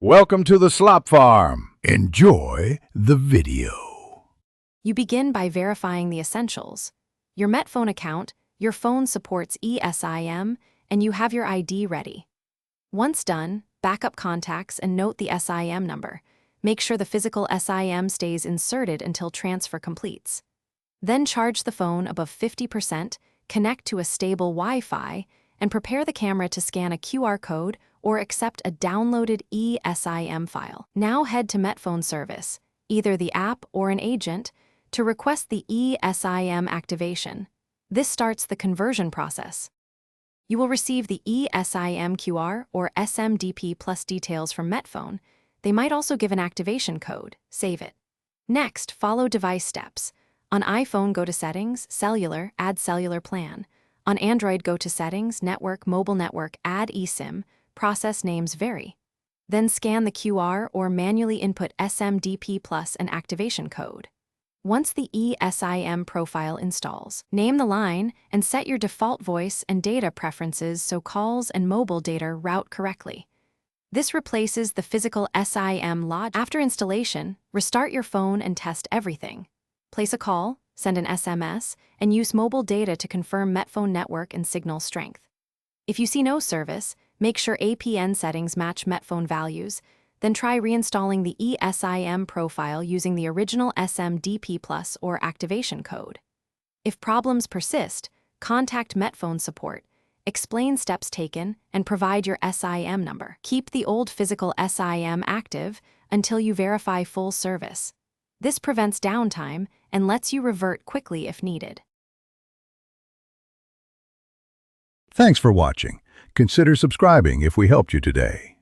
Welcome to the Slop Farm. Enjoy the video. You begin by verifying the essentials. Your Metfone account, your phone supports eSIM, and you have your ID ready. Once done, backup contacts and note the SIM number. Make sure the physical SIM stays inserted until transfer completes. Then charge the phone above 50%, connect to a stable Wi-Fi, and prepare the camera to scan a QR code or accept a downloaded eSIM file. Now head to Metfone service, either the app or an agent, to request the eSIM activation. This starts the conversion process. You will receive the eSIM QR or SMDP plus details from Metfone. They might also give an activation code. Save it. Next, follow device steps. On iPhone, go to Settings, Cellular, add cellular plan. On Android, go to Settings, Network, Mobile Network, add eSIM, process names vary. Then scan the QR or manually input SMDP plus an activation code. Once the eSIM profile installs, name the line and set your default voice and data preferences so calls and mobile data route correctly. This replaces the physical SIM logic. After installation, restart your phone and test everything. Place a call, send an SMS, and use mobile data to confirm Metfone network and signal strength. If you see no service, make sure APN settings match Metfone values, then try reinstalling the eSIM profile using the original SMDP plus or activation code. If problems persist, contact Metfone support, explain steps taken, and provide your SIM number. Keep the old physical SIM active until you verify full service. This prevents downtime and lets you revert quickly if needed. Thanks for watching. Consider subscribing if we helped you today.